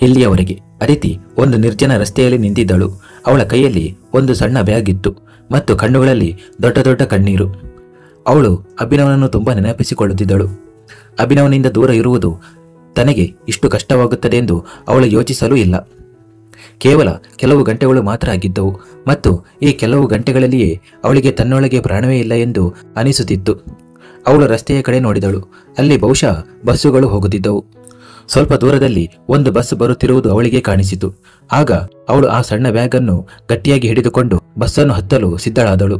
ಇಲ್ಲಿಯವರೆಗೆ ಅದಿತಿ ಒಂದು ನಿರ್ಜನ ರಸ್ತೆಯಲ್ಲಿ ನಿಂತಿದ್ದಳು. ಅವಳ ಕೈಯಲ್ಲಿ ಒಂದು ಸಣ್ಣ ಬ್ಯಾಗ್ ಇತ್ತು ಮತ್ತು ಕಣ್ಣುಗಳಲ್ಲಿ ದೊಡ್ಡ ದೊಡ್ಡ ಕಣ್ಣೀರು. ಅವಳು ಅಭಿನವನನ್ನು ತುಂಬಾ ನೆನಪಿಸಿಕೊಳ್ಳುತ್ತಿದ್ದಳು. ಅಭಿನವನಿಂದ ದೂರ ಇರುವುದು ತನಗೆ ಇಷ್ಟು ಕಷ್ಟವಾಗುತ್ತದೆ ಎಂದು ಅವಳು ಯೋಚಿಸಲೂ ಇಲ್ಲ. ಕೇವಲ ಕೆಲವು ಗಂಟೆಗಳು ಮಾತ್ರ ಆಗಿದ್ದವು ಮತ್ತು ಈ ಕೆಲವು ಗಂಟೆಗಳಲ್ಲಿಯೇ ಅವಳಿಗೆ ತನ್ನೊಳಗೆ ಪ್ರಾಣವೇ ಇಲ್ಲ ಎಂದು ಅನಿಸುತ್ತಿತ್ತು. ಅವಳು ರಸ್ತೆಯ ಕಡೆ ನೋಡಿದಳು. ಅಲ್ಲಿ ಬಹುಶಃ ಬಸ್ಸುಗಳು ಹೋಗುತ್ತಿದ್ದವು. ಸ್ವಲ್ಪ ದೂರದಲ್ಲಿ ಒಂದು ಬಸ್ ಬರುತ್ತಿರುವುದು ಅವಳಿಗೆ ಕಾಣಿಸಿತು. ಆಗ ಅವಳು ಆ ಸಣ್ಣ ಬ್ಯಾಗ್ ಅನ್ನು ಗಟ್ಟಿಯಾಗಿ ಹಿಡಿದುಕೊಂಡು ಬಸ್ಸನ್ನು ಹತ್ತಲು ಸಿದ್ಧಳಾದಳು.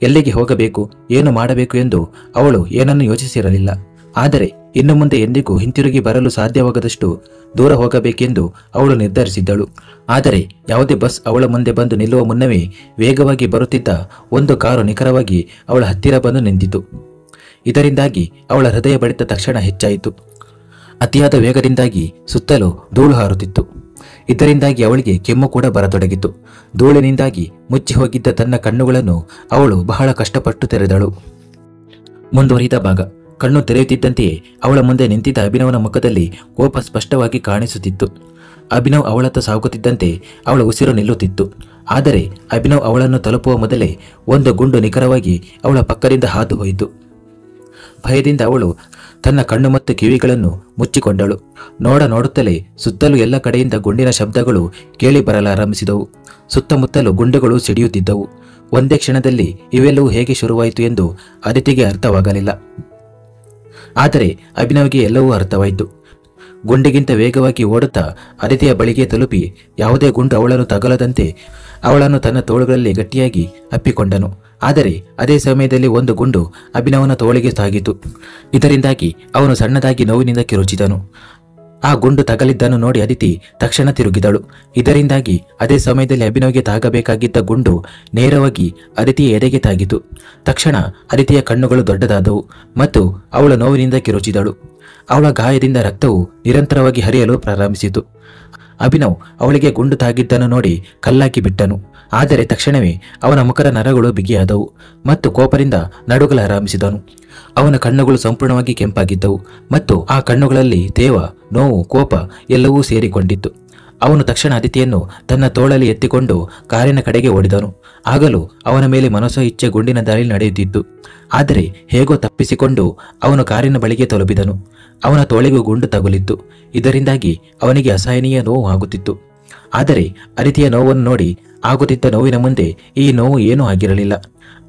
ಎಲ್ಲಿಗೆ ಹೋಗಬೇಕು, ಏನು ಮಾಡಬೇಕು ಎಂದು ಅವಳು ಏನನ್ನೂ ಯೋಚಿಸಿರಲಿಲ್ಲ. ಆದರೆ ಇನ್ನು ಮುಂದೆ ಎಂದಿಗೂ ಹಿಂತಿರುಗಿ ಬರಲು ಸಾಧ್ಯವಾಗದಷ್ಟು ದೂರ ಹೋಗಬೇಕೆಂದು ಅವಳು ನಿರ್ಧರಿಸಿದ್ದಳು. ಆದರೆ ಯಾವುದೇ ಬಸ್ ಅವಳ ಮುಂದೆ ಬಂದು ನಿಲ್ಲುವ ಮುನ್ನವೇ ವೇಗವಾಗಿ ಬರುತ್ತಿದ್ದ ಒಂದು ಕಾರು ನಿಖರವಾಗಿ ಅವಳ ಹತ್ತಿರ ಬಂದು ನಿಂತಿತು. ಇದರಿಂದಾಗಿ ಅವಳ ಹೃದಯ ಬಡಿತ ತಕ್ಷಣ ಹೆಚ್ಚಾಯಿತು. ಅತಿಯಾದ ವೇಗದಿಂದಾಗಿ ಸುತ್ತಲೂ ಧೂಳು ಹಾರುತ್ತಿತ್ತು. ಇದರಿಂದಾಗಿ ಅವಳಿಗೆ ಕೆಮ್ಮು ಕೂಡ ಬರತೊಡಗಿತು. ಧೂಳಿನಿಂದಾಗಿ ಮುಚ್ಚಿ ಹೋಗಿದ್ದ ತನ್ನ ಕಣ್ಣುಗಳನ್ನು ಅವಳು ಬಹಳ ಕಷ್ಟಪಟ್ಟು ತೆರೆದಳು. ಮುಂದುವರಿದ ಭಾಗ. ಕಣ್ಣು ತೆರೆಯುತ್ತಿದ್ದಂತೆಯೇ ಅವಳ ಮುಂದೆ ನಿಂತಿದ್ದ ಅಭಿನವನ ಮುಖದಲ್ಲಿ ಕೋಪ ಸ್ಪಷ್ಟವಾಗಿ ಕಾಣಿಸುತ್ತಿತ್ತು. ಅಭಿನವ್ ಅವಳತ್ತ ಸಾಗುತ್ತಿದ್ದಂತೆ ಅವಳ ಉಸಿರು ನಿಲ್ಲುತ್ತಿತ್ತು. ಆದರೆ ಅಭಿನವ್ ಅವಳನ್ನು ತಲುಪುವ ಮೊದಲೇ ಒಂದು ಗುಂಡು ನಿಖರವಾಗಿ ಅವಳ ಪಕ್ಕದಿಂದ ಹಾದು ಹೋಯಿತು. ಭಯದಿಂದ ಅವಳು ತನ್ನ ಕಣ್ಣು ಮತ್ತು ಕಿವಿಗಳನ್ನು ಮುಚ್ಚಿಕೊಂಡಳು. ನೋಡುತ್ತಲೇ ಸುತ್ತಲೂ ಎಲ್ಲ ಕಡೆಯಿಂದ ಗುಂಡಿನ ಶಬ್ದಗಳು ಕೇಳಿ ಬರಲಾರಂಭಿಸಿದವು. ಸುತ್ತಮುತ್ತಲೂ ಗುಂಡುಗಳು ಸಿಡಿಯುತ್ತಿದ್ದವು. ಒಂದೇ ಕ್ಷಣದಲ್ಲಿ ಇವೆಲ್ಲವೂ ಹೇಗೆ ಶುರುವಾಯಿತು ಎಂದು ಅದಿತಿಗೆ ಅರ್ಥವಾಗಲಿಲ್ಲ. ಆದರೆ ಅಭಿನವ್ಗೆ ಎಲ್ಲವೂ ಅರ್ಥವಾಯಿತು. ಗುಂಡಿಗಿಂತ ವೇಗವಾಗಿ ಓಡುತ್ತಾ ಅದಿತಿಯ ಬಳಿಗೆ ತಲುಪಿ ಯಾವುದೇ ಗುಂಡು ಅವಳನ್ನು ತಗಲದಂತೆ ಅವಳನ್ನು ತನ್ನ ತೋಳುಗಳಲ್ಲಿ ಗಟ್ಟಿಯಾಗಿ ಅಪ್ಪಿಕೊಂಡನು. ಆದರೆ ಅದೇ ಸಮಯದಲ್ಲಿ ಒಂದು ಗುಂಡು ಅಭಿನವನ ತೋಳಿಗೆ ತಾಗಿತು. ಇದರಿಂದಾಗಿ ಅವನು ಸಣ್ಣದಾಗಿ ನೋವಿನಿಂದ ಕಿರುಚಿದನು. ಆ ಗುಂಡು ತಗಲಿದ್ದನ್ನು ನೋಡಿ ಅದಿತಿ ತಕ್ಷಣ ತಿರುಗಿದಳು. ಇದರಿಂದಾಗಿ ಅದೇ ಸಮಯದಲ್ಲಿ ಅಭಿನವ್ಗೆ ತಾಗಬೇಕಾಗಿದ್ದ ಗುಂಡು ನೇರವಾಗಿ ಅದಿತಿಯ ಎದೆಗೆ ತಾಗಿತು. ತಕ್ಷಣ ಅದಿತಿಯ ಕಣ್ಣುಗಳು ದೊಡ್ಡದಾದವು ಮತ್ತು ಅವಳ ನೋವಿನಿಂದ ಕಿರುಚಿದಳು. ಅವಳ ಗಾಯದಿಂದ ರಕ್ತವು ನಿರಂತರವಾಗಿ ಹರಿಯಲು ಪ್ರಾರಂಭಿಸಿತು. ಅಭಿನವ್ ಅವಳಿಗೆ ಗುಂಡು ತಾಗಿದ್ದನ್ನು ನೋಡಿ ಕಲ್ಲಾಕಿ ಬಿಟ್ಟನು. ಆದರೆ ತಕ್ಷಣವೇ ಅವನ ಮುಖದ ನರಗಳು ಬಿಗಿಯಾದವು ಮತ್ತು ಕೋಪದಿಂದ ನಡುಗಲಾರಂಭಿಸಿದನು. ಅವನ ಕಣ್ಣುಗಳು ಸಂಪೂರ್ಣವಾಗಿ ಕೆಂಪಾಗಿದ್ದವು ಮತ್ತು ಆ ಕಣ್ಣುಗಳಲ್ಲಿ ತೇವ, ನೋವು, ಕೋಪ ಎಲ್ಲವೂ ಸೇರಿಕೊಂಡಿತ್ತು. ಅವನು ತಕ್ಷಣ ಅದಿತಿಯನ್ನು ತನ್ನ ತೋಳಲ್ಲಿ ಎತ್ತಿಕೊಂಡು ಕಾರಿನ ಕಡೆಗೆ ಓಡಿದನು. ಆಗಲೂ ಅವನ ಮೇಲೆ ಮನಸ್ಸೋ ಇಚ್ಛೆ ಗುಂಡಿನ ದಾಳಿ ನಡೆಯುತ್ತಿತ್ತು. ಆದರೆ ಹೇಗೋ ತಪ್ಪಿಸಿಕೊಂಡು ಅವನು ಕಾರಿನ ಬಳಿಗೆ ತಲುಪಿದನು. ಅವನ ತೋಳಿಗೂ ಗುಂಡು ತಗುಲಿತ್ತು. ಇದರಿಂದಾಗಿ ಅವನಿಗೆ ಅಸಹನೀಯ ನೋವು ಆಗುತ್ತಿತ್ತು. ಆದರೆ ಅದಿತಿಯ ನೋವನ್ನು ನೋಡಿ ಆಗುತ್ತಿದ್ದ ನೋವಿನ ಮುಂದೆ ಈ ನೋವು ಏನೂ ಆಗಿರಲಿಲ್ಲ.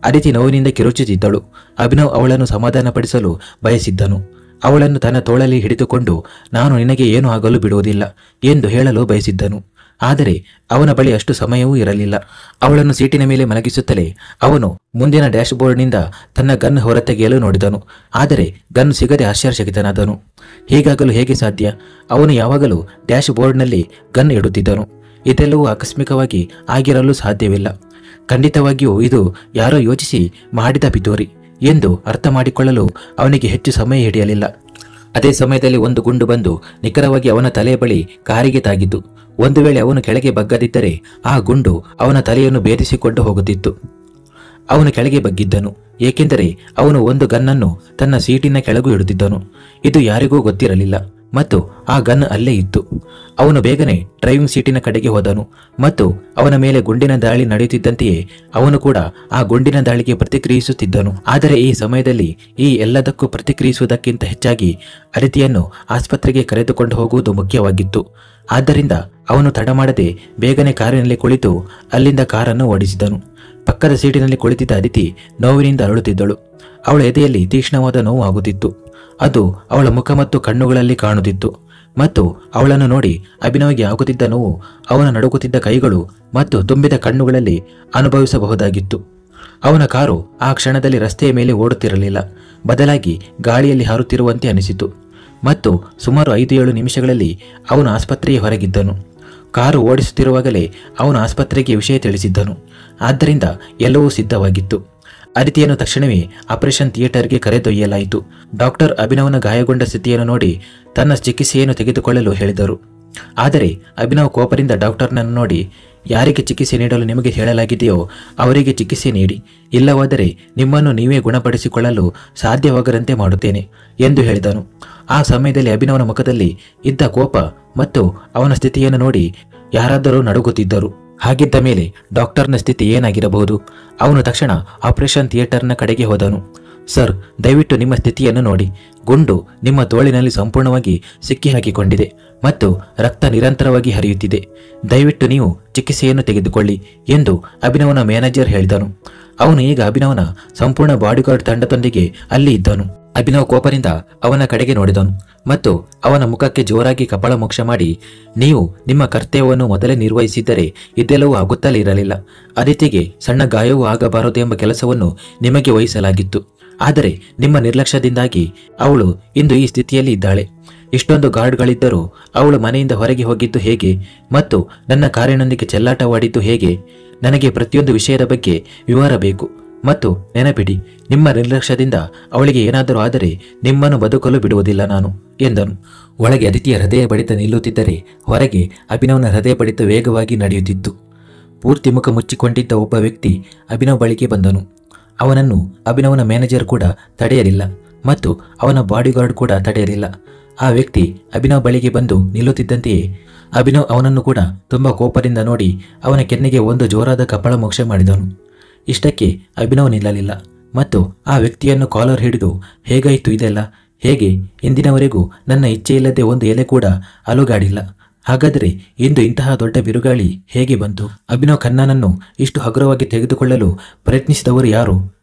ಅದಿತಿ ನೋವಿನಿಂದ ಕಿರುಚುತ್ತಿದ್ದಳು. ಅಭಿನವ್ ಅವಳನ್ನು ಸಮಾಧಾನಪಡಿಸಲು ಬಯಸಿದ್ದನು. ಅವಳನ್ನು ತನ್ನ ತೋಳಲ್ಲಿ ಹಿಡಿದುಕೊಂಡು ನಾನು ನಿನಗೆ ಏನೂ ಆಗಲು ಬಿಡುವುದಿಲ್ಲ ಎಂದು ಹೇಳಲು ಬಯಸಿದ್ದನು. ಆದರೆ ಅವನ ಬಳಿ ಅಷ್ಟು ಸಮಯವೂ ಇರಲಿಲ್ಲ. ಅವಳನ್ನು ಸೀಟಿನ ಮೇಲೆ ಮಲಗಿಸುತ್ತಲೇ ಅವನು ಮುಂದಿನ ಡ್ಯಾಶ್ ಬೋರ್ಡ್ನಿಂದ ತನ್ನ ಗನ್ ಹೊರತೆಗೆಯಲು ನೋಡಿದನು. ಆದರೆ ಗನ್ ಸಿಗದೆ ಆಶ್ಚರ್ಯಚಕಿತನಾದನು. ಹೀಗಾಗಲು ಹೇಗೆ ಸಾಧ್ಯ? ಅವನು ಯಾವಾಗಲೂ ಡ್ಯಾಶ್ ಬೋರ್ಡ್ನಲ್ಲಿ ಗನ್ ಇಡುತ್ತಿದ್ದನು. ಇದೆಲ್ಲವೂ ಆಕಸ್ಮಿಕವಾಗಿ ಆಗಿರಲು ಸಾಧ್ಯವಿಲ್ಲ. ಖಂಡಿತವಾಗಿಯೂ ಇದು ಯಾರೋ ಯೋಚಿಸಿ ಮಾಡಿದ ಪಿತೂರಿ ಎಂದು ಅರ್ಥ ಮಾಡಿಕೊಳ್ಳಲು ಅವನಿಗೆ ಹೆಚ್ಚು ಸಮಯ ಹಿಡಿಯಲಿಲ್ಲ. ಅದೇ ಸಮಯದಲ್ಲಿ ಒಂದು ಗುಂಡು ಬಂದು ನಿಖರವಾಗಿ ಅವನ ತಲೆಯ ಬಳಿ ಕಾರಿಗೆ ತಾಗಿತು. ಒಂದು ವೇಳೆ ಅವನು ಕೆಳಗೆ ಬಗ್ಗದಿದ್ದರೆ ಆ ಗುಂಡು ಅವನ ತಲೆಯನ್ನು ಭೇದಿಸಿಕೊಂಡು ಹೋಗುತ್ತಿತ್ತು. ಅವನು ಕೆಳಗೆ ಬಗ್ಗಿದ್ದನು, ಏಕೆಂದರೆ ಅವನು ಒಂದು ಗನ್ನನ್ನು ತನ್ನ ಸೀಟಿನ ಕೆಳಗೂ ಇಡುತ್ತಿದ್ದನು. ಇದು ಯಾರಿಗೂ ಗೊತ್ತಿರಲಿಲ್ಲ ಮತ್ತು ಆ ಗನ್ ಅಲ್ಲೇ ಇತ್ತು. ಅವನು ಬೇಗನೆ ಡ್ರೈವಿಂಗ್ ಸೀಟಿನ ಕಡೆಗೆ ಹೋದನು ಮತ್ತು ಅವನ ಮೇಲೆ ಗುಂಡಿನ ದಾಳಿ ನಡೆಯುತ್ತಿದ್ದಂತೆಯೇ ಅವನು ಕೂಡ ಆ ಗುಂಡಿನ ದಾಳಿಗೆ ಪ್ರತಿಕ್ರಿಯಿಸುತ್ತಿದ್ದನು. ಆದರೆ ಈ ಸಮಯದಲ್ಲಿ ಈ ಎಲ್ಲದಕ್ಕೂ ಪ್ರತಿಕ್ರಿಯಿಸುವುದಕ್ಕಿಂತ ಹೆಚ್ಚಾಗಿ ಅದಿತಿಯನ್ನು ಆಸ್ಪತ್ರೆಗೆ ಕರೆದುಕೊಂಡು ಹೋಗುವುದು ಮುಖ್ಯವಾಗಿತ್ತು. ಆದ್ದರಿಂದ ಅವನು ತಡ ಮಾಡದೆ ಬೇಗನೆ ಕಾರಿನಲ್ಲಿ ಕುಳಿತು ಅಲ್ಲಿಂದ ಕಾರನ್ನು ಓಡಿಸಿದನು. ಪಕ್ಕದ ಸೀಟಿನಲ್ಲಿ ಕುಳಿತಿದ್ದ ಅದಿತಿ ನೋವಿನಿಂದ ಅರಳುತ್ತಿದ್ದಳು. ಅವಳ ಎದೆಯಲ್ಲಿ ತೀಕ್ಷ್ಣವಾದ ನೋವು ಆಗುತ್ತಿತ್ತು. ಅದು ಅವಳ ಮುಖ ಮತ್ತು ಕಣ್ಣುಗಳಲ್ಲಿ ಕಾಣುತ್ತಿತ್ತು ಮತ್ತು ಅವಳನ್ನು ನೋಡಿ ಅಭಿನವ್ಗೆ ಆಗುತ್ತಿದ್ದ ನೋವು ಅವನ ನಡುಗುತ್ತಿದ್ದ ಕೈಗಳು ಮತ್ತು ತುಂಬಿದ ಕಣ್ಣುಗಳಲ್ಲಿ ಅನುಭವಿಸಬಹುದಾಗಿತ್ತು. ಅವನ ಕಾರು ಆ ಕ್ಷಣದಲ್ಲಿ ರಸ್ತೆಯ ಮೇಲೆ ಓಡುತ್ತಿರಲಿಲ್ಲ, ಬದಲಾಗಿ ಗಾಳಿಯಲ್ಲಿ ಹಾರುತ್ತಿರುವಂತೆ ಅನಿಸಿತು ಮತ್ತು ಸುಮಾರು 5-7 ನಿಮಿಷಗಳಲ್ಲಿ ಅವನು ಆಸ್ಪತ್ರೆಯ ಹೊರಗಿದ್ದನು. ಕಾರು ಓಡಿಸುತ್ತಿರುವಾಗಲೇ ಅವನು ಆಸ್ಪತ್ರೆಗೆ ವಿಷಯ ತಿಳಿಸಿದ್ದನು. ಆದ್ದರಿಂದ ಎಲ್ಲವೂ ಸಿದ್ಧವಾಗಿತ್ತು. ಅದಿತಿಯನ್ನು ತಕ್ಷಣವೇ ಆಪರೇಷನ್ ಥಿಯೇಟರ್ಗೆ ಕರೆದೊಯ್ಯಲಾಯಿತು. ಡಾಕ್ಟರ್ ಅಭಿನವನ ಗಾಯಗೊಂಡ ಸ್ಥಿತಿಯನ್ನು ನೋಡಿ ತನ್ನ ಚಿಕಿತ್ಸೆಯನ್ನು ತೆಗೆದುಕೊಳ್ಳಲು ಹೇಳಿದರು. ಆದರೆ ಅಭಿನವ್ ಕೋಪದಿಂದ ಡಾಕ್ಟರ್ನನ್ನು ನೋಡಿ, ಯಾರಿಗೆ ಚಿಕಿತ್ಸೆ ನೀಡಲು ನಿಮಗೆ ಹೇಳಲಾಗಿದೆಯೋ ಅವರಿಗೆ ಚಿಕಿತ್ಸೆ ನೀಡಿ, ಇಲ್ಲವಾದರೆ ನಿಮ್ಮನ್ನು ನೀವೇ ಗುಣಪಡಿಸಿಕೊಳ್ಳಲು ಸಾಧ್ಯವಾಗದಂತೆ ಮಾಡುತ್ತೇನೆ ಎಂದು ಹೇಳಿದನು. ಆ ಸಮಯದಲ್ಲಿ ಅಭಿನವನ ಮುಖದಲ್ಲಿ ಇದ್ದ ಕೋಪ ಮತ್ತು ಅವನ ಸ್ಥಿತಿಯನ್ನು ನೋಡಿ ಯಾರಾದರೂ ನಡುಗುತ್ತಿದ್ದರು. ಹಾಗಿದ್ದ ಮೇಲೆ ಡಾಕ್ಟರ್ನ ಸ್ಥಿತಿ ಏನಾಗಿರಬಹುದು? ಅವನು ತಕ್ಷಣ ಆಪರೇಷನ್ ಥಿಯೇಟರ್ನ ಕಡೆಗೆ ಹೋದನು. ಸರ್, ದಯವಿಟ್ಟು ನಿಮ್ಮ ಸ್ಥಿತಿಯನ್ನು ನೋಡಿ. ಗುಂಡು ನಿಮ್ಮ ತೋಳಿನಲ್ಲಿ ಸಂಪೂರ್ಣವಾಗಿ ಸಿಕ್ಕಿ ಹಾಕಿಕೊಂಡಿದೆ ಮತ್ತು ರಕ್ತ ನಿರಂತರವಾಗಿ ಹರಿಯುತ್ತಿದೆ. ದಯವಿಟ್ಟು ನೀವು ಚಿಕಿತ್ಸೆಯನ್ನು ತೆಗೆದುಕೊಳ್ಳಿ ಎಂದು ಅಭಿನವನ ಮ್ಯಾನೇಜರ್ ಹೇಳಿದನು. ಅವನು ಈಗ ಅಭಿನವನ ಸಂಪೂರ್ಣ ಬಾಡಿಗಾರ್ಡ್ ತಂಡದೊಂದಿಗೆ ಅಲ್ಲಿ ಇದ್ದನು. ಅಭಿನವ್ ಕೋಪದಿಂದ ಅವನ ಕಡೆಗೆ ನೋಡಿದನು ಮತ್ತು ಅವನ ಮುಖಕ್ಕೆ ಜೋರಾಗಿ ಕಪಾಳ ಮೋಕ್ಷ ಮಾಡಿ, ನೀವು ನಿಮ್ಮ ಕರ್ತವ್ಯವನ್ನು ಮೊದಲೇ ನಿರ್ವಹಿಸಿದ್ದರೆ ಇದೆಲ್ಲವೂ ಆಗುತ್ತಲೇ ಇರಲಿಲ್ಲ. ಅದಿತಿಗೆ ಸಣ್ಣ ಗಾಯವೂ ಆಗಬಾರದು ಎಂಬ ಕೆಲಸವನ್ನು ನಿಮಗೆ ವಹಿಸಲಾಗಿತ್ತು. ಆದರೆ ನಿಮ್ಮ ನಿರ್ಲಕ್ಷ್ಯದಿಂದಾಗಿ ಅವಳು ಇಂದು ಈ ಸ್ಥಿತಿಯಲ್ಲಿ ಇದ್ದಾಳೆ. ಇಷ್ಟೊಂದು ಗಾರ್ಡ್ಗಳಿದ್ದರೂ ಅವಳು ಮನೆಯಿಂದ ಹೊರಗೆ ಹೋಗಿದ್ದು ಹೇಗೆ ಮತ್ತು ನನ್ನ ಕಾರಿನೊಂದಿಗೆ ಚೆಲ್ಲಾಟವಾಡಿದ್ದು ಹೇಗೆ? ನನಗೆ ಪ್ರತಿಯೊಂದು ವಿಷಯದ ಬಗ್ಗೆ ವಿವರ ಬೇಕು. ಮತ್ತು ನೆನಪಿಡಿ, ನಿಮ್ಮ ನಿರ್ಲಕ್ಷ್ಯದಿಂದ ಅವಳಿಗೆ ಏನಾದರೂ ಆದರೆ ನಿಮ್ಮನ್ನು ಬದುಕಲು ಬಿಡುವುದಿಲ್ಲ ನಾನು ಎಂದನು. ಒಳಗೆ ಅದಿತಿಯ ಹೃದಯ ಬಡಿತ ನಿಲ್ಲುತ್ತಿದ್ದರೆ ಹೊರಗೆ ಅಭಿನವನ ಹೃದಯ ಬಡಿತ ವೇಗವಾಗಿ ನಡೆಯುತ್ತಿತ್ತು. ಪೂರ್ತಿ ಮುಖ ಮುಚ್ಚಿಕೊಂಡಿದ್ದ ಒಬ್ಬ ವ್ಯಕ್ತಿ ಅಭಿನವ್ ಬಳಿಗೆ ಬಂದನು. ಅವನನ್ನು ಅಭಿನವನ ಮ್ಯಾನೇಜರ್ ಕೂಡ ತಡೆಯಲಿಲ್ಲ ಮತ್ತು ಅವನ ಬಾಡಿಗಾರ್ಡ್ ಕೂಡ ತಡೆಯಲಿಲ್ಲ. ಆ ವ್ಯಕ್ತಿ ಅಭಿನವ್ ಬಳಿಗೆ ಬಂದು ನಿಲ್ಲುತ್ತಿದ್ದಂತೆಯೇ ಅಭಿನವ್ ಅವನನ್ನು ಕೂಡ ತುಂಬ ಕೋಪದಿಂದ ನೋಡಿ ಅವನ ಕೆನ್ನೆಗೆ ಒಂದು ಜೋರಾದ ಕಪಾಳ ಮೋಕ್ಷ ಮಾಡಿದನು. ಇಷ್ಟಕ್ಕೆ ಅಭಿನವ್ ನಿಲ್ಲಲಿಲ್ಲ ಮತ್ತು ಆ ವ್ಯಕ್ತಿಯನ್ನು ಕಾಲರ್ ಹಿಡಿದು, ಹೇಗಾಯಿತು ಇದೆಲ್ಲ? ಹೇಗೆ? ಇಂದಿನವರೆಗೂ ನನ್ನ ಇಚ್ಛೆಯಿಲ್ಲದೆ ಒಂದು ಎಲೆ ಕೂಡ ಅಲುಗಾಡಿಲ್ಲ. ಹಾಗಾದರೆ ಇಂದು ಇಂತಹ ದೊಡ್ಡ ಬಿರುಗಾಳಿ ಹೇಗೆ ಬಂತು? ಅಭಿನವ್ ಖನ್ನಾನನ್ನು ಇಷ್ಟು ಹಗುರವಾಗಿ ತೆಗೆದುಕೊಳ್ಳಲು ಪ್ರಯತ್ನಿಸಿದವರು ಯಾರು?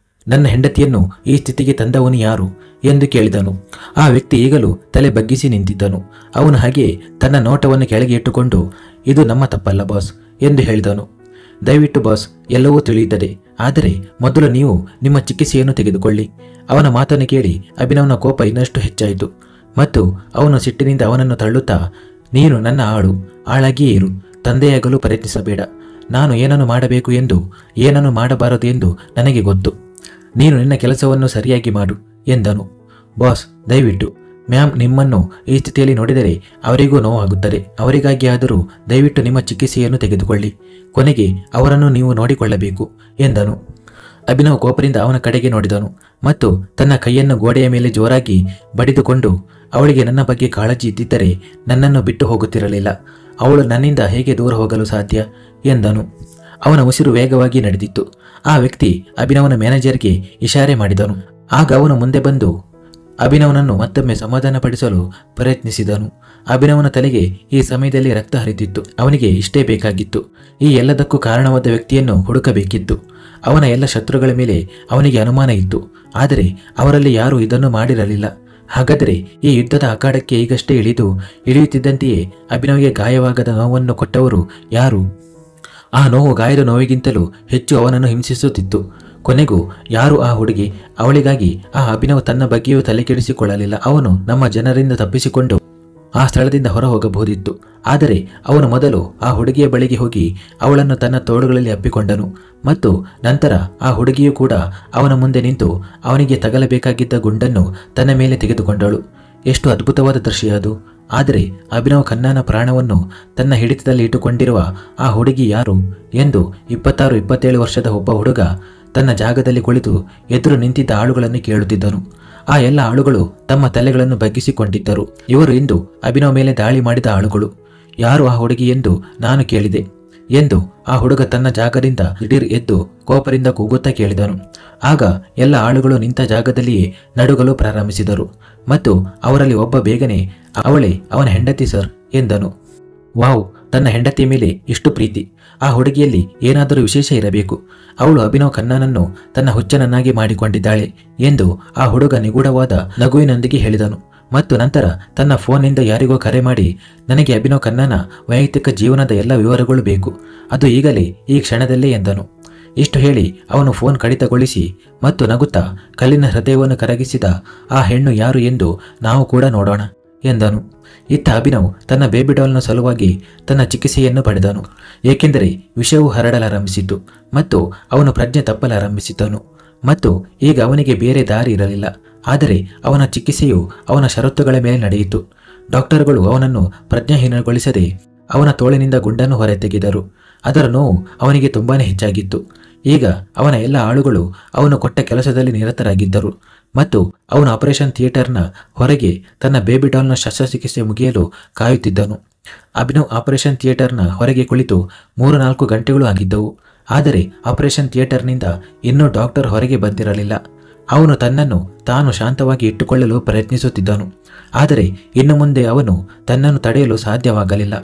ನನ್ನ ಹೆಂಡತಿಯನ್ನು ಈ ಸ್ಥಿತಿಗೆ ತಂದವನು ಯಾರು ಎಂದು ಕೇಳಿದನು. ಆ ವ್ಯಕ್ತಿ ಈಗಲೂ ತಲೆ ಬಗ್ಗಿಸಿ ನಿಂತಿದ್ದನು. ಅವನು ಹಾಗೆಯೇ ತನ್ನ ನೋಟವನ್ನು ಕೆಳಗೆ ಇಟ್ಟುಕೊಂಡು, ಇದು ನಮ್ಮ ತಪ್ಪಲ್ಲ ಬಾಸ್ ಎಂದು ಹೇಳಿದನು. ದಯವಿಟ್ಟು ಬಾಸ್, ಎಲ್ಲವೂ ತಿಳಿಯುತ್ತದೆ, ಆದರೆ ಮೊದಲು ನೀವು ನಿಮ್ಮ ಚಿಕಿತ್ಸೆಯನ್ನು ತೆಗೆದುಕೊಳ್ಳಿ. ಅವನ ಮಾತನ್ನು ಕೇಳಿ ಅಭಿನವನ ಕೋಪ ಇನ್ನಷ್ಟು ಹೆಚ್ಚಾಯಿತು ಮತ್ತು ಅವನು ಸಿಟ್ಟಿನಿಂದ ಅವನನ್ನು ತಳ್ಳುತ್ತಾ, ನೀನು ನನ್ನ ಆಳಾಗಿಯೇ ಇರು, ತಂದೆಯಾಗಲು ಪ್ರಯತ್ನಿಸಬೇಡ. ನಾನು ಏನನ್ನು ಮಾಡಬೇಕು ಎಂದು ಏನನ್ನು ಮಾಡಬಾರದು ಎಂದು ನನಗೆ ಗೊತ್ತು. ನೀನು ನಿನ್ನ ಕೆಲಸವನ್ನು ಸರಿಯಾಗಿ ಮಾಡು ಎಂದನು. ಬಾಸ್, ದಯವಿಟ್ಟು ಮ್ಯಾಮ್ ನಿಮ್ಮನ್ನು ಈ ಸ್ಥಿತಿಯಲ್ಲಿ ನೋಡಿದರೆ ಅವರಿಗೂ ನೋವಾಗುತ್ತದೆ. ಅವರಿಗಾಗಿ ಆದರೂ ದಯವಿಟ್ಟು ನಿಮ್ಮ ಚಿಕಿತ್ಸೆಯನ್ನು ತೆಗೆದುಕೊಳ್ಳಿ. ಕೊನೆಗೆ ಅವರನ್ನು ನೀವು ನೋಡಿಕೊಳ್ಳಬೇಕು ಎಂದನು. ಅಭಿನವ್ ಕೋಪದಿಂದ ಅವನ ಕಡೆಗೆ ನೋಡಿದನು ಮತ್ತು ತನ್ನ ಕೈಯನ್ನು ಗೋಡೆಯ ಮೇಲೆ ಜೋರಾಗಿ ಬಡಿದುಕೊಂಡು, ಅವಳಿಗೆ ನನ್ನ ಬಗ್ಗೆ ಕಾಳಜಿ ಇದ್ದಿದ್ದರೆ ನನ್ನನ್ನು ಬಿಟ್ಟು ಹೋಗುತ್ತಿರಲಿಲ್ಲ. ಅವಳು ನನ್ನಿಂದ ಹೇಗೆ ದೂರ ಹೋಗಲು ಸಾಧ್ಯ ಎಂದನು. ಅವನ ಉಸಿರು ವೇಗವಾಗಿ ನಡೆದಿತ್ತು. ಆ ವ್ಯಕ್ತಿ ಅಭಿನವನ ಮ್ಯಾನೇಜರ್ಗೆ ಇಶಾರೆ ಮಾಡಿದನು. ಆಗ ಅವನು ಮುಂದೆ ಬಂದು ಅಭಿನವನನ್ನು ಮತ್ತೊಮ್ಮೆ ಸಮಾಧಾನಪಡಿಸಲು ಪ್ರಯತ್ನಿಸಿದನು. ಅಭಿನವನ ತಲೆಗೆ ಈ ಸಮಯದಲ್ಲಿ ರಕ್ತ ಹರಿತಿತ್ತು. ಅವನಿಗೆ ಇಷ್ಟೇ ಬೇಕಾಗಿತ್ತು. ಈ ಎಲ್ಲದಕ್ಕೂ ಕಾರಣವಾದ ವ್ಯಕ್ತಿಯನ್ನು ಹುಡುಕಬೇಕಿತ್ತು. ಅವನ ಎಲ್ಲ ಶತ್ರುಗಳ ಮೇಲೆ ಅವನಿಗೆ ಅನುಮಾನ ಇತ್ತು, ಆದರೆ ಅವರಲ್ಲಿ ಯಾರೂ ಇದನ್ನು ಮಾಡಿರಲಿಲ್ಲ. ಹಾಗಾದರೆ ಈ ಯುದ್ಧದ ಅಖಾಡಕ್ಕೆ ಈಗಷ್ಟೇ ಇಳಿಯುತ್ತಿದ್ದಂತೆಯೇ ಅಭಿನವ್ಗೆ ಗಾಯವಾಗದ ನೋವನ್ನು ಕೊಟ್ಟವರು ಯಾರು? ಆ ನೋವು ಗಾಯದ ನೋವಿಗಿಂತಲೂ ಹೆಚ್ಚು ಅವನನ್ನು ಹಿಂಸಿಸುತ್ತಿತ್ತು. ಕೊನೆಗೂ ಯಾರು ಆ ಹುಡುಗಿ? ಅವಳಿಗಾಗಿ ಆ ಅಭಿನವ್ ತನ್ನ ಬಗ್ಗೆಯೂ ತಲೆಕೆಡಿಸಿಕೊಳ್ಳಲಿಲ್ಲ. ಅವನು ನಮ್ಮ ಜನರಿಂದ ತಪ್ಪಿಸಿಕೊಂಡು ಆ ಸ್ಥಳದಿಂದ ಹೊರ ಹೋಗಬಹುದಿತ್ತು. ಆದರೆ ಅವನು ಮೊದಲು ಆ ಹುಡುಗಿಯ ಬಳಿಗೆ ಹೋಗಿ ಅವಳನ್ನು ತನ್ನ ತೋಳುಗಳಲ್ಲಿ ಅಪ್ಪಿಕೊಂಡನು ಮತ್ತು ನಂತರ ಆ ಹುಡುಗಿಯೂ ಕೂಡ ಅವನ ಮುಂದೆ ನಿಂತು ಅವನಿಗೆ ತಗಲಬೇಕಾಗಿದ್ದ ಗುಂಡನ್ನು ತನ್ನ ಮೇಲೆ ತೆಗೆದುಕೊಂಡಳು. ಎಷ್ಟು ಅದ್ಭುತವಾದ ದೃಶ್ಯ ಅದು! ಆದರೆ ಅಭಿನವ್ ಖನ್ನಾನ ಪ್ರಾಣವನ್ನು ತನ್ನ ಹಿಡಿತದಲ್ಲಿ ಇಟ್ಟುಕೊಂಡಿರುವ ಆ ಹುಡುಗಿ ಯಾರು ಎಂದು 26-27 ವರ್ಷದ ಒಬ್ಬ ಹುಡುಗ ತನ್ನ ಜಾಗದಲ್ಲಿ ಕುಳಿತು ಎದುರು ನಿಂತಿದ್ದ ಆಳುಗಳನ್ನು ಕೇಳುತ್ತಿದ್ದನು. ಆ ಎಲ್ಲ ಆಳುಗಳು ತಮ್ಮ ತಲೆಗಳನ್ನು ಬಗ್ಗಿಸಿಕೊಂಡಿದ್ದರು. ಇವರು ಇಂದು ಅಭಿನವ್ ಮೇಲೆ ದಾಳಿ ಮಾಡಿದ ಆಳುಗಳು. ಯಾರು ಆ ಹುಡುಗಿ ಎಂದು ನಾನು ಕೇಳಿದೆ ಎಂದು ಆ ಹುಡುಗ ತನ್ನ ಜಾಗದಿಂದ ದಿಢೀರ್ ಎದ್ದು ಕೋಪದಿಂದ ಕೂಗುತ್ತಾ ಕೇಳಿದನು. ಆಗ ಎಲ್ಲ ಆಳುಗಳು ನಿಂತ ಜಾಗದಲ್ಲಿಯೇ ನಡುಗಲು ಪ್ರಾರಂಭಿಸಿದರು ಮತ್ತು ಅವರಲ್ಲಿ ಒಬ್ಬ ಬೇಗನೆ, ಅವಳೇ ಅವನ ಹೆಂಡತಿ ಸರ್ ಎಂದನು. ವಾವ್, ತನ್ನ ಹೆಂಡತಿಯ ಮೇಲೆ ಇಷ್ಟು ಪ್ರೀತಿ! ಆ ಹುಡುಗಿಯಲ್ಲಿ ಏನಾದರೂ ವಿಶೇಷ ಇರಬೇಕು. ಅವಳು ಅಭಿನವ್ ಖನ್ನಾನನ್ನು ತನ್ನ ಹುಚ್ಚನನ್ನಾಗಿ ಮಾಡಿಕೊಂಡಿದ್ದಾಳೆ ಎಂದು ಆ ಹುಡುಗ ನಿಗೂಢವಾದ ನಗುವಿನೊಂದಿಗೆ ಹೇಳಿದನು. ಮತ್ತು ನಂತರ ತನ್ನ ಫೋನ್ನಿಂದ ಯಾರಿಗೋ ಕರೆ ಮಾಡಿ, ನನಗೆ ಅಭಿನವ್ ಖನ್ನಾನ ವೈಯಕ್ತಿಕ ಜೀವನದ ಎಲ್ಲ ವಿವರಗಳು ಬೇಕು, ಅದು ಈಗಲೇ ಈ ಕ್ಷಣದಲ್ಲೇ ಎಂದನು. ಇಷ್ಟು ಹೇಳಿ ಅವನು ಫೋನ್ ಕಡಿತಗೊಳಿಸಿ ಮತ್ತು ನಗುತ್ತಾ, ಕಲ್ಲಿನ ಹೃದಯವನ್ನು ಕರಗಿಸಿದ ಆ ಹೆಣ್ಣು ಯಾರು ಎಂದು ನಾವು ಕೂಡ ನೋಡೋಣ ಎಂದನು. ಇತ್ತ ಅಭಿನವ್ ತನ್ನ ಬೇಬಿ ಡಾಲ್ನ ಸಲುವಾಗಿ ತನ್ನ ಚಿಕಿತ್ಸೆಯನ್ನು ಪಡೆದನು, ಏಕೆಂದರೆ ವಿಷವು ಹರಡಲಾರಂಭಿಸಿತು ಮತ್ತು ಅವನು ಪ್ರಜ್ಞೆ ತಪ್ಪಲಾರಂಭಿಸಿದ್ದನು ಮತ್ತು ಈಗ ಅವನಿಗೆ ಬೇರೆ ದಾರಿ ಇರಲಿಲ್ಲ. ಆದರೆ ಅವನ ಚಿಕಿತ್ಸೆಯು ಅವನ ಷರತ್ತುಗಳ ಮೇಲೆ ನಡೆಯಿತು. ಡಾಕ್ಟರ್ಗಳು ಅವನನ್ನು ಪ್ರಜ್ಞಾಹೀನಗೊಳಿಸದೆ ಅವನ ತೋಳಿನಿಂದ ಗುಂಡನ್ನು ಹೊರತೆಗೆದರು. ಅದರ ನೋವು ಅವನಿಗೆ ತುಂಬಾನೇ ಹೆಚ್ಚಾಗಿತ್ತು. ಈಗ ಅವನ ಎಲ್ಲ ಆಳುಗಳು ಅವನು ಕೊಟ್ಟ ಕೆಲಸದಲ್ಲಿ ನಿರತರಾಗಿದ್ದರು ಮತ್ತು ಅವನು ಆಪರೇಷನ್ ಥಿಯೇಟರ್ನ ಹೊರಗೆ ತನ್ನ ಬೇಬಿ ಡಾಲ್ನ ಶಸ್ತ್ರಚಿಕಿತ್ಸೆ ಮುಗಿಯಲು ಕಾಯುತ್ತಿದ್ದನು. ಅಭಿನವ್ ಆಪರೇಷನ್ ಥಿಯೇಟರ್ನ ಹೊರಗೆ ಕುಳಿತು 3-4 ಗಂಟೆಗಳು ಆಗಿದ್ದವು. ಆದರೆ ಆಪರೇಷನ್ ಥಿಯೇಟರ್ನಿಂದ ಇನ್ನೂ ಡಾಕ್ಟರ್ ಹೊರಗೆ ಬಂದಿರಲಿಲ್ಲ. ಅವನು ತನ್ನನ್ನು ತಾನು ಶಾಂತವಾಗಿ ಇಟ್ಟುಕೊಳ್ಳಲು ಪ್ರಯತ್ನಿಸುತ್ತಿದ್ದನು. ಆದರೆ ಇನ್ನು ಮುಂದೆ ಅವನು ತನ್ನನ್ನು ತಡೆಯಲು ಸಾಧ್ಯವಾಗಲಿಲ್ಲ.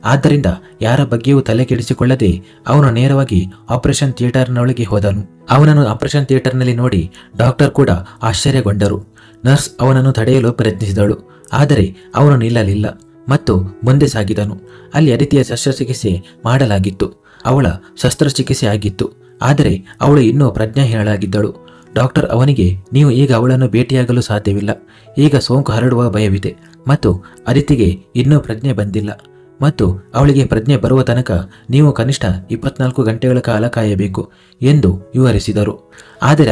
ಆದ್ದರಿಂದ ಯಾರ ಬಗ್ಗೆಯೂ ತಲೆ ಕೆಡಿಸಿಕೊಳ್ಳದೆ ಅವನು ನೇರವಾಗಿ ಆಪರೇಷನ್ ಥಿಯೇಟರ್ನೊಳಗೆ ಹೋದನು. ಅವನನ್ನು ಆಪರೇಷನ್ ಥಿಯೇಟರ್ನಲ್ಲಿ ನೋಡಿ ಡಾಕ್ಟರ್ ಕೂಡ ಆಶ್ಚರ್ಯಗೊಂಡರು. ನರ್ಸ್ ಅವನನ್ನು ತಡೆಯಲು ಪ್ರಯತ್ನಿಸಿದಳು. ಆದರೆ ಅವನು ನಿಲ್ಲಲಿಲ್ಲ ಮತ್ತು ಮುಂದೆ ಸಾಗಿದನು. ಅಲ್ಲಿ ಅದಿತಿಯ ಶಸ್ತ್ರಚಿಕಿತ್ಸೆ ಮಾಡಲಾಗಿತ್ತು. ಅವಳ ಶಸ್ತ್ರಚಿಕಿತ್ಸೆ ಆಗಿತ್ತು. ಆದರೆ ಅವಳು ಇನ್ನೂ ಪ್ರಜ್ಞಾಹೀನಳಾಗಿದ್ದಳು. ಡಾಕ್ಟರ್ ಅವನಿಗೆ, ನೀವು ಈಗ ಅವಳನ್ನು ಭೇಟಿಯಾಗಲು ಸಾಧ್ಯವಿಲ್ಲ. ಈಗ ಸೋಂಕು ಹರಡುವ ಭಯವಿದೆ ಮತ್ತು ಅದಿತಿಗೆ ಇನ್ನೂ ಪ್ರಜ್ಞೆ ಬಂದಿಲ್ಲ ಮತ್ತು ಅವಳಿಗೆ ಪ್ರಜ್ಞೆ ಬರುವ ತನಕ ನೀವು ಕನಿಷ್ಠ 24 ಗಂಟೆಗಳ ಕಾಲ ಕಾಯಬೇಕು ಎಂದು ವಿವರಿಸಿದರು. ಆದರೆ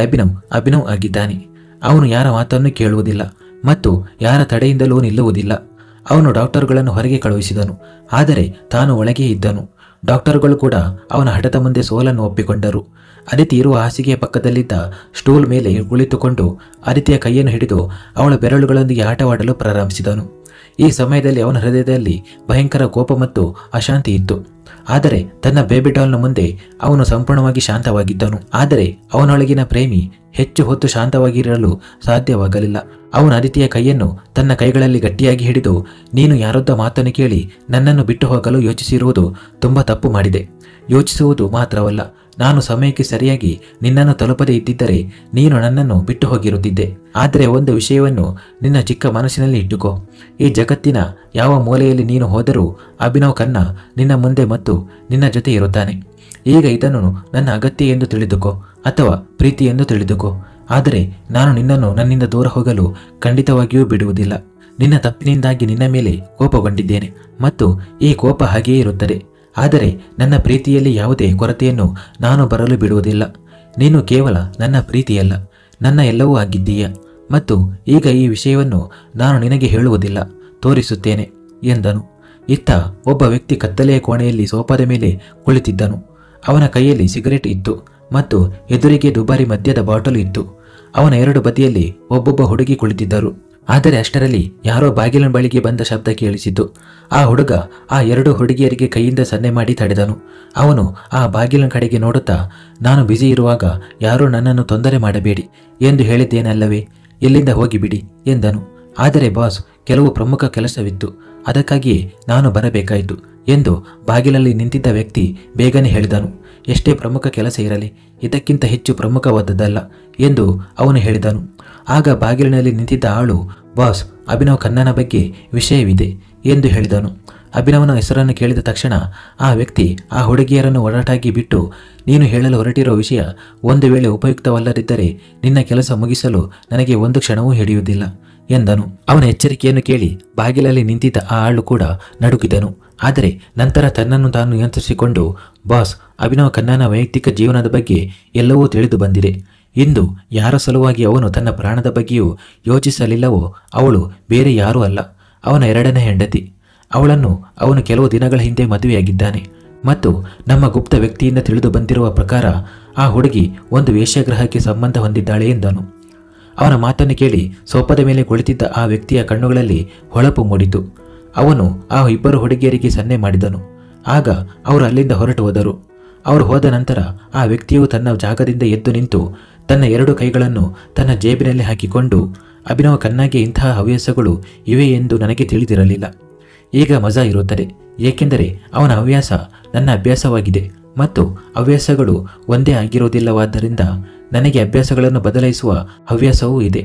ಅಭಿನವ್ ಆಗಿದ್ದಾನೆ. ಅವನು ಯಾರ ಮಾತನ್ನು ಕೇಳುವುದಿಲ್ಲ ಮತ್ತು ಯಾರ ತಡೆಯಿಂದಲೂ ನಿಲ್ಲುವುದಿಲ್ಲ. ಅವನು ಡಾಕ್ಟರ್ಗಳನ್ನು ಹೊರಗೆ ಕಳುಹಿಸಿದನು. ಆದರೆ ತಾನು ಒಳಗೇ ಇದ್ದನು. ಡಾಕ್ಟರ್ಗಳು ಕೂಡ ಅವನ ಹಠದ ಮುಂದೆ ಸೋಲನ್ನು ಒಪ್ಪಿಕೊಂಡರು. ಅದಿತಿ ಇರುವ ಹಾಸಿಗೆಯ ಪಕ್ಕದಲ್ಲಿದ್ದ ಸ್ಟೂಲ್ ಮೇಲೆ ಕುಳಿತುಕೊಂಡು ಅದಿತಿಯ ಕೈಯನ್ನು ಹಿಡಿದು ಅವಳ ಬೆರಳುಗಳೊಂದಿಗೆ ಆಟವಾಡಲು ಪ್ರಾರಂಭಿಸಿದನು. ಈ ಸಮಯದಲ್ಲಿ ಅವನ ಹೃದಯದಲ್ಲಿ ಭಯಂಕರ ಕೋಪ ಮತ್ತು ಅಶಾಂತಿ ಇತ್ತು. ಆದರೆ ತನ್ನ ಬೇಬಿ ಡಾಲ್ನ ಮುಂದೆ ಅವನು ಸಂಪೂರ್ಣವಾಗಿ ಶಾಂತವಾಗಿದ್ದನು. ಆದರೆ ಅವನೊಳಗಿನ ಪ್ರೇಮಿ ಹೆಚ್ಚು ಹೊತ್ತು ಶಾಂತವಾಗಿರಲು ಸಾಧ್ಯವಾಗಲಿಲ್ಲ. ಅವನು ಅದಿತಿಯ ಕೈಯನ್ನು ತನ್ನ ಕೈಗಳಲ್ಲಿ ಗಟ್ಟಿಯಾಗಿ ಹಿಡಿದು, ನೀನು ಯಾರೊದ್ದ ಮಾತನ್ನು ಕೇಳಿ ನನ್ನನ್ನು ಬಿಟ್ಟು ಹೋಗಲು ಯೋಚಿಸಿರುವುದು ತುಂಬ ತಪ್ಪು ಮಾಡಿದೆ. ಯೋಚಿಸುವುದು ಮಾತ್ರವಲ್ಲ, ನಾನು ಸಮಯಕ್ಕೆ ಸರಿಯಾಗಿ ನಿನ್ನನ್ನು ತಲುಪದೇ ಇದ್ದಿದ್ದರೆ ನೀನು ನನ್ನನ್ನು ಬಿಟ್ಟು ಹೋಗಿರುತ್ತಿದ್ದೆ. ಆದರೆ ಒಂದು ವಿಷಯವನ್ನು ನಿನ್ನ ಚಿಕ್ಕ ಮನಸ್ಸಿನಲ್ಲಿ ಇಟ್ಟುಕೋ. ಈ ಜಗತ್ತಿನ ಯಾವ ಮೂಲೆಯಲ್ಲಿ ನೀನು ಹೋದರೂ ಅಭಿನವ್ ಖನ್ನಾ ನಿನ್ನ ಮುಂದೆ ಮತ್ತು ನಿನ್ನ ಜೊತೆ ಇರುತ್ತಾನೆ. ಈಗ ಇದನ್ನು ನನ್ನ ಅಗತ್ಯ ಎಂದು ತಿಳಿದುಕೋ ಅಥವಾ ಪ್ರೀತಿ ಎಂದು ತಿಳಿದುಕೋ. ಆದರೆ ನಾನು ನಿನ್ನನ್ನು ನನ್ನಿಂದ ದೂರ ಹೋಗಲು ಖಂಡಿತವಾಗಿಯೂ ಬಿಡುವುದಿಲ್ಲ. ನಿನ್ನ ತಪ್ಪಿನಿಂದಾಗಿ ನಿನ್ನ ಮೇಲೆ ಕೋಪಗೊಂಡಿದ್ದೇನೆ ಮತ್ತು ಈ ಕೋಪ ಹಾಗೆಯೇ ಇರುತ್ತದೆ. ಆದರೆ ನನ್ನ ಪ್ರೀತಿಯಲ್ಲಿ ಯಾವುದೇ ಕೊರತೆಯನ್ನು ನಾನು ಬರಲು ಬಿಡುವುದಿಲ್ಲ. ನೀನು ಕೇವಲ ನನ್ನ ಪ್ರೀತಿಯಲ್ಲ, ನನ್ನ ಎಲ್ಲವೂ ಆಗಿದ್ದೀಯ ಮತ್ತು ಈಗ ಈ ವಿಷಯವನ್ನು ನಾನು ನಿನಗೆ ಹೇಳುವುದಿಲ್ಲ, ತೋರಿಸುತ್ತೇನೆ ಎಂದನು. ಇತ್ತ ಒಬ್ಬ ವ್ಯಕ್ತಿ ಕತ್ತಲೆಯ ಕೋಣೆಯಲ್ಲಿ ಸೋಫಾದ ಮೇಲೆ ಕುಳಿತಿದ್ದನು. ಅವನ ಕೈಯಲ್ಲಿ ಸಿಗರೆಟ್ ಇತ್ತು ಮತ್ತು ಎದುರಿಗೆ ದುಬಾರಿ ಮದ್ಯದ ಬಾಟಲ್ ಇತ್ತು. ಅವನ ಎರಡು ಬದಿಯಲ್ಲಿ ಒಬ್ಬೊಬ್ಬ ಹುಡುಗಿ ಕುಳಿತಿದ್ದರು. ಆದರೆ ಅಷ್ಟರಲ್ಲಿ ಯಾರೋ ಬಾಗಿಲಿನ ಬಳಿಗೆ ಬಂದ ಶಬ್ದ ಕೇಳಿಸಿತು. ಆ ಹುಡುಗ ಆ ಎರಡು ಹುಡುಗಿಯರಿಗೆ ಕೈಯಿಂದ ಸನ್ನೆ ಮಾಡಿ ತಡೆದನು. ಅವನು ಆ ಬಾಗಿಲಿನ ಕಡೆಗೆ ನೋಡುತ್ತಾ, ನಾನು ಬ್ಯುಸಿ ಇರುವಾಗ ಯಾರೂ ನನ್ನನ್ನು ತೊಂದರೆ ಮಾಡಬೇಡಿ ಎಂದು ಹೇಳಿದ್ದೇನಲ್ಲವೇ, ಇಲ್ಲಿಂದ ಹೋಗಿಬಿಡಿ ಎಂದನು. ಆದರೆ ಬಾಸ್, ಕೆಲವು ಪ್ರಮುಖ ಕೆಲಸವಿತ್ತು, ಅದಕ್ಕಾಗಿಯೇ ನಾನು ಬರಬೇಕಾಯಿತು ಎಂದು ಬಾಗಿಲಲ್ಲಿ ನಿಂತಿದ್ದ ವ್ಯಕ್ತಿ ಬೇಗನೆ ಹೇಳಿದನು. ಎಷ್ಟೇ ಪ್ರಮುಖ ಕೆಲಸ ಇರಲಿ, ಇದಕ್ಕಿಂತ ಹೆಚ್ಚು ಪ್ರಮುಖವಾದದ್ದಲ್ಲ ಎಂದು ಅವನು ಹೇಳಿದನು. ಆಗ ಬಾಗಿಲಿನಲ್ಲಿ ನಿಂತಿದ್ದ ಆಳು, ಬಾಸ್, ಅಭಿನವ್ ಖನ್ನಾನ ಬಗ್ಗೆ ವಿಷಯವಿದೆ ಎಂದು ಹೇಳಿದನು. ಅಭಿನವನ ಹೆಸರನ್ನು ಕೇಳಿದ ತಕ್ಷಣ ಆ ವ್ಯಕ್ತಿ ಆ ಹುಡುಗಿಯರನ್ನು ಒರಟಾಗಿ ಬಿಟ್ಟು, ನೀನು ಹೇಳಲು ಹೊರಟಿರೋ ವಿಷಯ ಒಂದು ವೇಳೆ ಉಪಯುಕ್ತವಲ್ಲದಿದ್ದರೆ ನಿನ್ನ ಕೆಲಸ ಮುಗಿಸಲು ನನಗೆ ಒಂದು ಕ್ಷಣವೂ ಹಿಡಿಯುವುದಿಲ್ಲ ಎಂದನು. ಅವನ ಎಚ್ಚರಿಕೆಯನ್ನು ಕೇಳಿ ಬಾಗಿಲಲ್ಲಿ ನಿಂತಿದ್ದ ಆ ಆಳು ಕೂಡ ನಡುಗಿದನು. ಆದರೆ ನಂತರ ತನ್ನನ್ನು ತಾನು ನಿಯಂತ್ರಿಸಿಕೊಂಡು, ಬಾಸ್, ಅಭಿನವ್ ಖನ್ನಾನ ವೈಯಕ್ತಿಕ ಜೀವನದ ಬಗ್ಗೆ ಎಲ್ಲವೂ ತಿಳಿದು ಬಂದಿದೆ. ಇಂದು ಯಾರ ಸಲುವಾಗಿ ಅವನು ತನ್ನ ಪ್ರಾಣದ ಬಗ್ಗೆಯೂ ಯೋಚಿಸಲಿಲ್ಲವೋ ಅವಳು ಬೇರೆ ಯಾರೂ ಅಲ್ಲ, ಅವನ ಎರಡನೇ ಹೆಂಡತಿ. ಅವಳನ್ನು ಅವನು ಕೆಲವು ದಿನಗಳ ಹಿಂದೆ ಮದುವೆಯಾಗಿದ್ದಾನೆ ಮತ್ತು ನಮ್ಮ ಗುಪ್ತ ವ್ಯಕ್ತಿಯಿಂದ ತಿಳಿದು ಬಂದಿರುವ ಪ್ರಕಾರ ಆ ಹುಡುಗಿ ಒಂದು ವೇಶ್ಯಾಗ್ರಹಕ್ಕೆ ಸಂಬಂಧ ಹೊಂದಿದ್ದಾಳೆ ಎಂದನು. ಅವನ ಮಾತನ್ನು ಕೇಳಿ ಸೋಫಾದ ಮೇಲೆ ಕುಳಿತಿದ್ದ ಆ ವ್ಯಕ್ತಿಯ ಕಣ್ಣುಗಳಲ್ಲಿ ಹೊಳಪು ಮೂಡಿತು. ಅವನು ಆ ಇಬ್ಬರು ಹುಡುಗಿಯರಿಗೆ ಸನ್ನೆ ಮಾಡಿದನು. ಆಗ ಅವರು ಅಲ್ಲಿಂದ ಹೊರಟು ಹೋದರು. ಅವರು ಹೋದ ನಂತರ ಆ ವ್ಯಕ್ತಿಯು ತನ್ನ ಜಾಗದಿಂದ ಎದ್ದು ನಿಂತು ತನ್ನ ಎರಡು ಕೈಗಳನ್ನು ತನ್ನ ಜೇಬಿನಲ್ಲಿ ಹಾಕಿಕೊಂಡು, ಅಭಿನವ್ ಖನ್ನಾಗೆ ಇಂತಹ ಹವ್ಯಾಸಗಳು ಇವೆ ಎಂದು ನನಗೆ ತಿಳಿದಿರಲಿಲ್ಲ. ಈಗ ಮಜಾ ಇರುತ್ತದೆ, ಏಕೆಂದರೆ ಅವನ ಹವ್ಯಾಸ ನನ್ನ ಅಭ್ಯಾಸವಾಗಿದೆ ಮತ್ತು ಹವ್ಯಾಸಗಳು ಒಂದೇ ಆಗಿರುವುದಿಲ್ಲವಾದ್ದರಿಂದ ನನಗೆ ಅಭ್ಯಾಸಗಳನ್ನು ಬದಲಾಯಿಸುವ ಹವ್ಯಾಸವೂ ಇದೆ.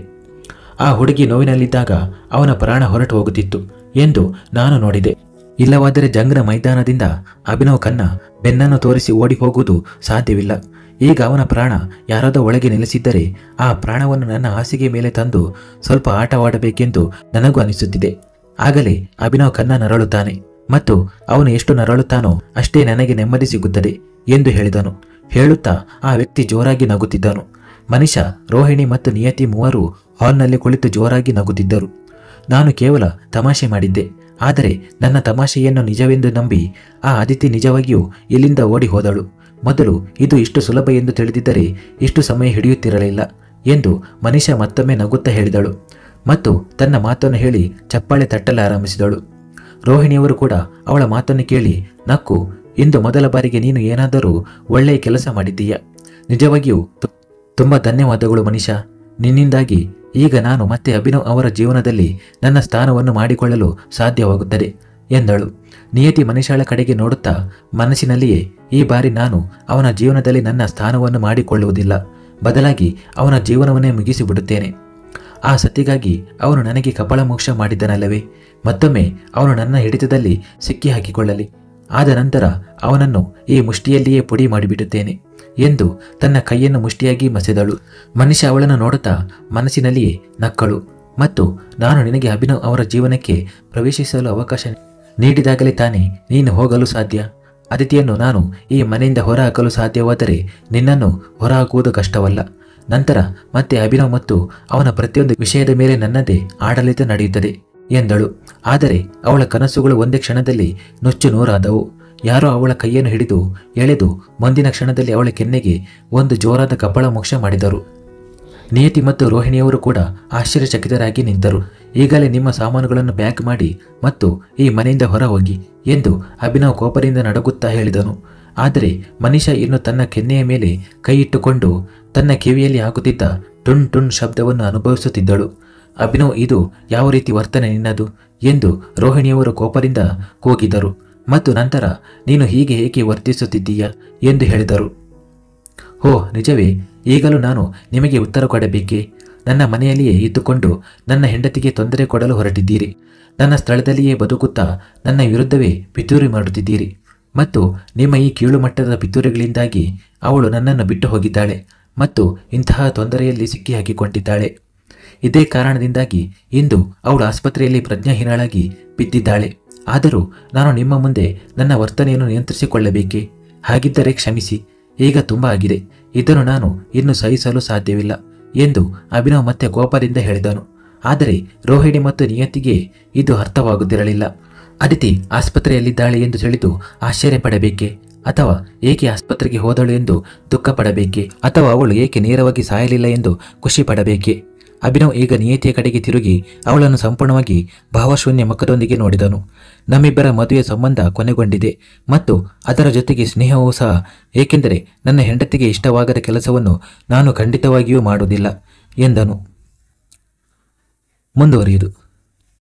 ಆ ಹುಡುಗಿ ನೋವಿನಲ್ಲಿದ್ದಾಗ ಅವನ ಪ್ರಾಣ ಹೊರಟು ಹೋಗುತ್ತಿತ್ತು ಎಂದು ನಾನು ನೋಡಿದೆ. ಇಲ್ಲವಾದರೆ ಜಂಗ್ನ ಮೈದಾನದಿಂದ ಅಭಿನವ್ ಖನ್ನಾ ಬೆನ್ನನ್ನು ತೋರಿಸಿ ಓಡಿ ಹೋಗುವುದು ಸಾಧ್ಯವಿಲ್ಲ. ಈಗ ಅವನ ಪ್ರಾಣ ಯಾರಾದ ಒಳಗೆ ನೆಲೆಸಿದ್ದರೆ ಆ ಪ್ರಾಣವನ್ನು ನನ್ನ ಹಾಸಿಗೆ ಮೇಲೆ ತಂದು ಸ್ವಲ್ಪ ಆಟವಾಡಬೇಕೆಂದು ನನಗೂ ಅನಿಸುತ್ತಿದೆ. ಆಗಲೇ ಅಭಿನವ್ ಖನ್ನಾ ನರಳುತ್ತಾನೆ ಮತ್ತು ಅವನು ಎಷ್ಟು ನರಳುತ್ತಾನೋ ಅಷ್ಟೇ ನನಗೆ ನೆಮ್ಮದಿ ಸಿಗುತ್ತದೆ ಎಂದು ಹೇಳಿದನು. ಹೇಳುತ್ತಾ ಆ ವ್ಯಕ್ತಿ ಜೋರಾಗಿ ನಗುತ್ತಿದ್ದನು. ಮನಿಷಾ, ರೋಹಿಣಿ ಮತ್ತು ನಿಯತಿ ಮೂವರು ಹಾಲ್ನಲ್ಲಿ ಕುಳಿತು ಜೋರಾಗಿ ನಗುತ್ತಿದ್ದರು. ನಾನು ಕೇವಲ ತಮಾಷೆ ಮಾಡಿದ್ದೆ. ಆದರೆ ನನ್ನ ತಮಾಷೆಯನ್ನು ನಿಜವೆಂದು ನಂಬಿ ಆ ಅದಿತಿ ನಿಜವಾಗಿಯೂ ಇಲ್ಲಿಂದ ಓಡಿ ಹೋದಳು. ಮೊದಲು ಇದು ಇಷ್ಟು ಸುಲಭ ಎಂದು ತಿಳಿದಿದ್ದರೆ ಇಷ್ಟು ಸಮಯ ಹಿಡಿಯುತ್ತಿರಲಿಲ್ಲ ಎಂದು ಮನಿಷಾ ಮತ್ತೊಮ್ಮೆ ನಗುತ್ತಾ ಹೇಳಿದಳು ಮತ್ತು ತನ್ನ ಮಾತನ್ನು ಹೇಳಿ ಚಪ್ಪಾಳೆ ತಟ್ಟಲಾರಂಭಿಸಿದಳು. ರೋಹಿಣಿಯವರು ಕೂಡ ಅವಳ ಮಾತನ್ನು ಕೇಳಿ ನಕ್ಕು, ಇಂದು ಮೊದಲ ಬಾರಿಗೆ ನೀನು ಏನಾದರೂ ಒಳ್ಳೆಯ ಕೆಲಸ ಮಾಡಿದ್ದೀಯ. ನಿಜವಾಗಿಯೂ ತುಂಬ ಧನ್ಯವಾದಗಳು ಮನಿಷಾ. ನಿನ್ನಿಂದಾಗಿ ಈಗ ನಾನು ಮತ್ತೆ ಅಭಿನವ್ ಅವರ ಜೀವನದಲ್ಲಿ ನನ್ನ ಸ್ಥಾನವನ್ನು ಮಾಡಿಕೊಳ್ಳಲು ಸಾಧ್ಯವಾಗುತ್ತದೆ ಎಂದಳು. ನಿಯತಿ ಮನಿಷಾಳ ಕಡೆಗೆ ನೋಡುತ್ತಾ ಮನಸ್ಸಿನಲ್ಲಿಯೇ, ಈ ಬಾರಿ ನಾನು ಅವನ ಜೀವನದಲ್ಲಿ ನನ್ನ ಸ್ಥಾನವನ್ನು ಮಾಡಿಕೊಳ್ಳುವುದಿಲ್ಲ, ಬದಲಾಗಿ ಅವನ ಜೀವನವನ್ನೇ ಮುಗಿಸಿಬಿಡುತ್ತೇನೆ. ಆ ಸತಿಗಾಗಿ ಅವನು ನನಗೆ ಕಪಾಳ ಮೋಕ್ಷ ಮಾಡಿದ್ದನಲ್ಲವೇ, ಮತ್ತೊಮ್ಮೆ ಅವನು ನನ್ನ ಹಿಡಿತದಲ್ಲಿ ಸಿಕ್ಕಿ ಹಾಕಿಕೊಳ್ಳಲಿ. ಆದ ನಂತರ ಅವನನ್ನು ಈ ಮುಷ್ಟಿಯಲ್ಲಿಯೇ ಪುಡಿ ಮಾಡಿಬಿಡುತ್ತೇನೆ ಎಂದು ತನ್ನ ಕೈಯನ್ನು ಮುಷ್ಟಿಯಾಗಿ ಮಸೆದಳು. ಮನಿಷಾ ಅವಳನ್ನು ನೋಡುತ್ತಾ ಮನಸ್ಸಿನಲ್ಲಿಯೇ ನಕ್ಕಳು ಮತ್ತು ನಾನು ನಿನಗೆ ಅಭಿನವ್ ಅವರ ಜೀವನಕ್ಕೆ ಪ್ರವೇಶಿಸಲು ಅವಕಾಶ ನೀಡಿದಾಗಲೇ ತಾನೇ ನೀನು ಹೋಗಲು ಸಾಧ್ಯ. ಅದಿತಿಯನ್ನು ನಾನು ಈ ಮನೆಯಿಂದ ಹೊರಹಾಕಲು ಸಾಧ್ಯವಾದರೆ ನಿನ್ನನ್ನು ಹೊರಹಾಕುವುದು ಕಷ್ಟವಲ್ಲ. ನಂತರ ಮತ್ತೆ ಅಭಿನವ್ ಮತ್ತು ಅವನ ಪ್ರತಿಯೊಂದು ವಿಷಯದ ಮೇಲೆ ನನ್ನದೇ ಆಡಳಿತ ನಡೆಯುತ್ತದೆ ಎಂದಳು. ಆದರೆ ಅವಳ ಕನಸುಗಳು ಒಂದೇ ಕ್ಷಣದಲ್ಲಿ ನುಚ್ಚು ನೂರಾದವು. ಯಾರೋ ಅವಳ ಕೈಯನ್ನು ಹಿಡಿದು ಎಳೆದು ಮುಂದಿನ ಕ್ಷಣದಲ್ಲಿ ಅವಳ ಕೆನ್ನೆಗೆ ಒಂದು ಜೋರಾದ ಕಪಾಳ ಮೋಕ್ಷ ಮಾಡಿದರು. ನಿಯತಿ ಮತ್ತು ರೋಹಿಣಿಯವರು ಕೂಡ ಆಶ್ಚರ್ಯಚಕಿತರಾಗಿ ನಿಂತರು. ಈಗಲೇ ನಿಮ್ಮ ಸಾಮಾನುಗಳನ್ನು ಪ್ಯಾಕ್ ಮಾಡಿ ಮತ್ತು ಈ ಮನೆಯಿಂದ ಹೊರ ಹೋಗಿ ಎಂದು ಅಭಿನವ್ ಕೋಪದಿಂದ ನಡುಗುತ್ತಾ ಹೇಳಿದನು. ಆದರೆ ಮನಿಷಾ ಇನ್ನು ತನ್ನ ಕೆನ್ನೆಯ ಮೇಲೆ ಕೈ ಇಟ್ಟುಕೊಂಡು ತನ್ನ ಕಿವಿಯಲ್ಲಿ ಹಾಕುತ್ತಿದ್ದ ಟುನ್ ಟುನ್ ಶಬ್ದವನ್ನು ಅನುಭವಿಸುತ್ತಿದ್ದಳು. ಅಭಿನವ್, ಇದು ಯಾವ ರೀತಿ ವರ್ತನೆ ನಿನ್ನದು ಎಂದು ರೋಹಿಣಿಯವರು ಕೋಪದಿಂದ ಕೂಗಿದರು ಮತ್ತು ನಂತರ ನೀನು ಹೀಗೆ ಏಕೆ ವರ್ತಿಸುತ್ತಿದ್ದೀಯಾ ಎಂದು ಹೇಳಿದರು. ಹೋ ನಿಜವೇ, ಈಗಲೂ ನಾನು ನಿಮಗೆ ಉತ್ತರ ಕೊಡಬೇಕೇ? ನನ್ನ ಮನೆಯಲ್ಲಿಯೇ ಇದ್ದುಕೊಂಡು ನನ್ನ ಹೆಂಡತಿಗೆ ತೊಂದರೆ ಕೊಡಲು ಹೊರಟಿದ್ದೀರಿ. ನನ್ನ ಸ್ಥಳದಲ್ಲಿಯೇ ಬದುಕುತ್ತಾ ನನ್ನ ವಿರುದ್ಧವೇ ಪಿತೂರಿ ಮಾಡುತ್ತಿದ್ದೀರಿ ಮತ್ತು ನಿಮ್ಮ ಈ ಕೀಳು ಮಟ್ಟದ ಪಿತೂರಿಗಳಿಂದಾಗಿ ಅವಳು ನನ್ನನ್ನು ಬಿಟ್ಟು ಹೋಗಿದ್ದಾಳೆ ಮತ್ತು ಇಂತಹ ತೊಂದರೆಯಲ್ಲಿ ಸಿಕ್ಕಿ ಹಾಕಿಕೊಂಡಿದ್ದಾಳೆ. ಇದೇ ಕಾರಣದಿಂದಾಗಿ ಇಂದು ಅವಳು ಆಸ್ಪತ್ರೆಯಲ್ಲಿ ಪ್ರಜ್ಞಾಹೀನಳಾಗಿ ಬಿದ್ದಿದ್ದಾಳೆ. ಆದರೂ ನಾನು ನಿಮ್ಮ ಮುಂದೆ ನನ್ನ ವರ್ತನೆಯನ್ನು ನಿಯಂತ್ರಿಸಿಕೊಳ್ಳಬೇಕೇ? ಹಾಗಿದ್ದರೆ ಕ್ಷಮಿಸಿ, ಈಗ ತುಂಬ ಆಗಿದೆ, ಇದನ್ನು ನಾನು ಇನ್ನು ಸಹಿಸಲು ಸಾಧ್ಯವಿಲ್ಲ ಎಂದು ಅಭಿನವ್ ಮತ್ತೆ ಕೋಪದಿಂದ ಹೇಳಿದನು. ಆದರೆ ರೋಹಿಣಿ ಮತ್ತು ನಿಯತಿಗೆ ಇದು ಅರ್ಥವಾಗುತ್ತಿರಲಿಲ್ಲ. ಅದಿತಿ ಆಸ್ಪತ್ರೆಯಲ್ಲಿದ್ದಾಳೆ ಎಂದು ತಿಳಿದು ಆಶ್ಚರ್ಯಪಡಬೇಕೆ, ಅಥವಾ ಏಕೆ ಆಸ್ಪತ್ರೆಗೆ ಹೋದಳು ಎಂದು ದುಃಖ ಪಡಬೇಕೆ, ಅಥವಾ ಅವಳು ಏಕೆ ನೇರವಾಗಿ ಸಾಯಲಿಲ್ಲ ಎಂದು ಖುಷಿ ಪಡಬೇಕೆ? ಅಭಿನವ್ ಈಗ ನಿಯತಿಯ ಕಡೆಗೆ ತಿರುಗಿ ಅವಳನ್ನು ಸಂಪೂರ್ಣವಾಗಿ ಭಾವಶೂನ್ಯ ಮುಖದೊಂದಿಗೆ ನೋಡಿದನು. ನಮ್ಮಿಬ್ಬರ ಮದುವೆ ಸಂಬಂಧ ಕೊನೆಗೊಂಡಿದೆ ಮತ್ತು ಅದರ ಜೊತೆಗೆ ಸ್ನೇಹವೂ ಸಹ, ಏಕೆಂದರೆ ನನ್ನ ಹೆಂಡತಿಗೆ ಇಷ್ಟವಾಗದ ಕೆಲಸವನ್ನು ನಾನು ಖಂಡಿತವಾಗಿಯೂ ಮಾಡುವುದಿಲ್ಲ ಎಂದನು. ಮುಂದುವರಿಯುವುದು.